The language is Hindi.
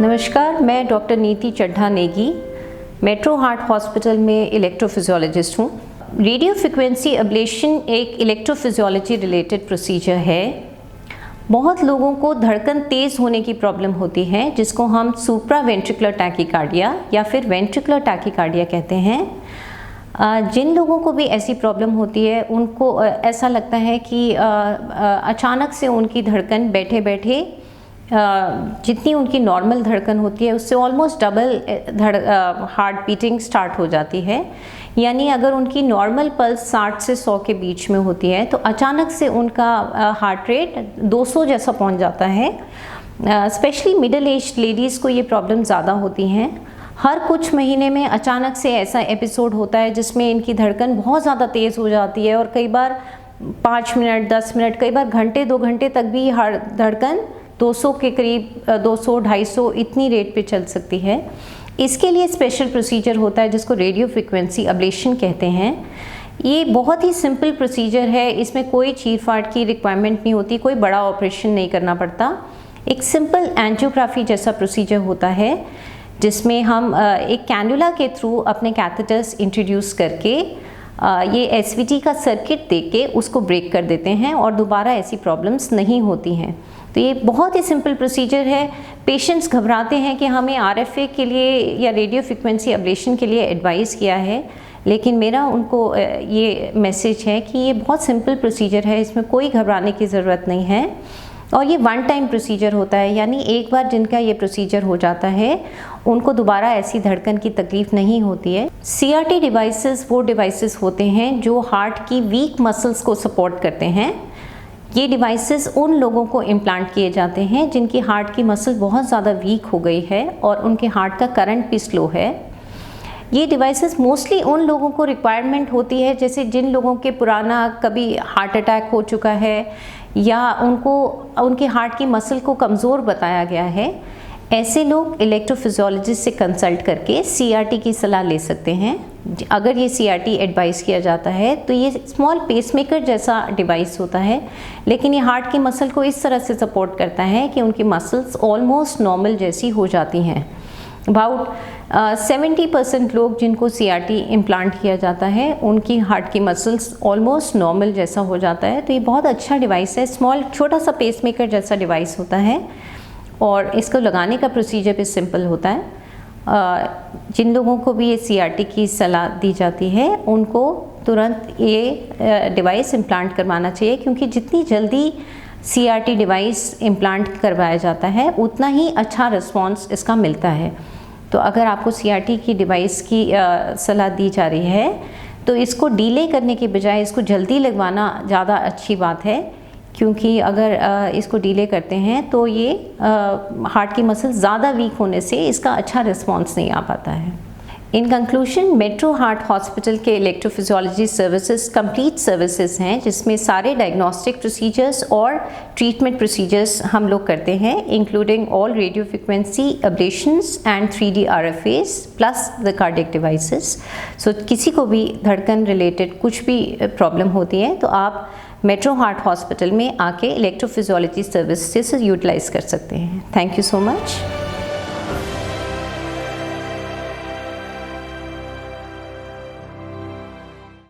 नमस्कार, मैं doctor Niti Chadha Negi, metro heart hospital में इलेक्ट्रोफिजियोलॉजिस्ट हूँ। रेडियो फ्रिक्वेंसी एब्लेशन एक इलेक्ट्रोफिजियोलॉजी रिलेटेड प्रोसीजर है। बहुत लोगों को धड़कन तेज़ होने की प्रॉब्लम होती है, जिसको हम सुप्रावेंट्रिकुलर टैकीकार्डिया या फिर वेंट्रिकुलर टैकीकार्डिया कहते हैं। जिन लोगों को भी ऐसी प्रॉब्लम होती है, उनको ऐसा लगता है कि अचानक से उनकी धड़कन बैठे बैठे जितनी उनकी नॉर्मल धड़कन होती है उससे almost double heart beating start हो जाती है। यानी अगर उनकी नॉर्मल पल्स 60 से 100 के बीच में होती है तो अचानक से उनका हार्ट रेट 200 जैसा पहुंच जाता है। स्पेशली मिडिल एज लेडीज़ को ये प्रॉब्लम ज़्यादा होती हैं। हर कुछ महीने में अचानक से ऐसा एपिसोड होता है जिसमें इनकी धड़कन बहुत ज़्यादा तेज़ हो जाती है और कई बार 5 मिनट, 10 मिनट, कई बार घंटे 2 घंटे तक भी हर धड़कन 200 के करीब 200, 250 इतनी रेट पे चल सकती है। इसके लिए स्पेशल प्रोसीजर होता है जिसको रेडियो फ्रिक्वेंसी एब्लेशन कहते हैं। ये बहुत ही सिंपल प्रोसीजर है, इसमें कोई चीर-फाड़ की रिक्वायरमेंट नहीं होती, कोई बड़ा ऑपरेशन नहीं करना पड़ता। एक सिंपल एंजियोग्राफी जैसा प्रोसीजर होता है जिसमें हम एक कैनुला के थ्रू अपने कैथेटर्स इंट्रोड्यूस करके ये एसवीटी का सर्किट देके उसको ब्रेक कर देते हैं और दोबारा ऐसी प्रॉब्लम्स नहीं होती हैं। तो ये बहुत ही सिंपल प्रोसीजर है। पेशेंट्स घबराते हैं कि हमें आरएफए के लिए या रेडियो फ्रिक्वेंसी एब्लेशन के लिए एडवाइस किया है, लेकिन मेरा उनको ये मैसेज है कि ये बहुत सिंपल प्रोसीजर है, इसमें कोई घबराने की ज़रूरत नहीं है और ये वन टाइम प्रोसीजर होता है। यानी एक बार जिनका ये प्रोसीजर हो जाता है उनको दोबारा ऐसी धड़कन की तकलीफ़ नहीं होती है। सीआरटी डिवाइसेस वो डिवाइसेस होते हैं जो हार्ट की वीक मसल्स को सपोर्ट करते हैं। ये डिवाइसेस उन लोगों को इम्प्लांट किए जाते हैं जिनकी हार्ट की मसल बहुत ज़्यादा वीक हो गई है और उनके हार्ट का करंट भी स्लो है। ये डिवाइसेस मोस्टली उन लोगों को रिक्वायरमेंट होती है जैसे जिन लोगों के पुराना कभी हार्ट अटैक हो चुका है या उनको उनके हार्ट की मसल को कमज़ोर बताया गया है। ऐसे लोग इलेक्ट्रोफिजियोलॉजिस्ट से कंसल्ट करके सीआरटी की सलाह ले सकते हैं। अगर ये सीआरटी एडवाइस किया जाता है तो ये स्मॉल पेसमेकर जैसा डिवाइस होता है, लेकिन ये हार्ट की मसल को इस तरह से सपोर्ट करता है कि उनकी मसल्स ऑलमोस्ट नॉर्मल जैसी हो जाती हैं। अबाउट 70% लोग जिनको सीआरटी इम्प्लांट किया जाता है उनकी हार्ट की मसल्स ऑलमोस्ट नॉर्मल जैसा हो जाता है। तो ये बहुत अच्छा डिवाइस है, स्मॉल छोटा सा पेसमेकर जैसा डिवाइस होता है और इसको लगाने का प्रोसीजर भी सिंपल होता है। जिन लोगों को भी ये सीआरटी की सलाह दी जाती है उनको तुरंत ये डिवाइस इम्प्लांट करवाना चाहिए, क्योंकि जितनी जल्दी सीआरटी डिवाइस इम्प्लांट करवाया जाता है उतना ही अच्छा रिस्पॉन्स इसका मिलता है। तो अगर आपको सीआरटी की डिवाइस की सलाह दी जा रही है तो इसको डिले करने के बजाय इसको जल्दी लगवाना ज़्यादा अच्छी बात है, क्योंकि अगर इसको डिले करते हैं तो ये हार्ट की मसल ज़्यादा वीक होने से इसका अच्छा रिस्पॉन्स नहीं आ पाता है। In conclusion, metro heart hospital के इलेक्ट्रोफिजियोलॉजी सर्विसेज कंप्लीट सर्विसेज हैं जिसमें सारे डायग्नोस्टिक प्रोसीजर्स और ट्रीटमेंट प्रोसीजर्स हम लोग करते हैं, including all radio frequency ablations and 3D RFAs plus the cardiac devices. So किसी को भी धड़कन रिलेटेड कुछ भी प्रॉब्लम होती है तो आप मेट्रो हार्ट हॉस्पिटल में आके इलेक्ट्रोफिजियोलॉजी सर्विसेज यूटिलाइज कर सकते हैं। Thank you so much.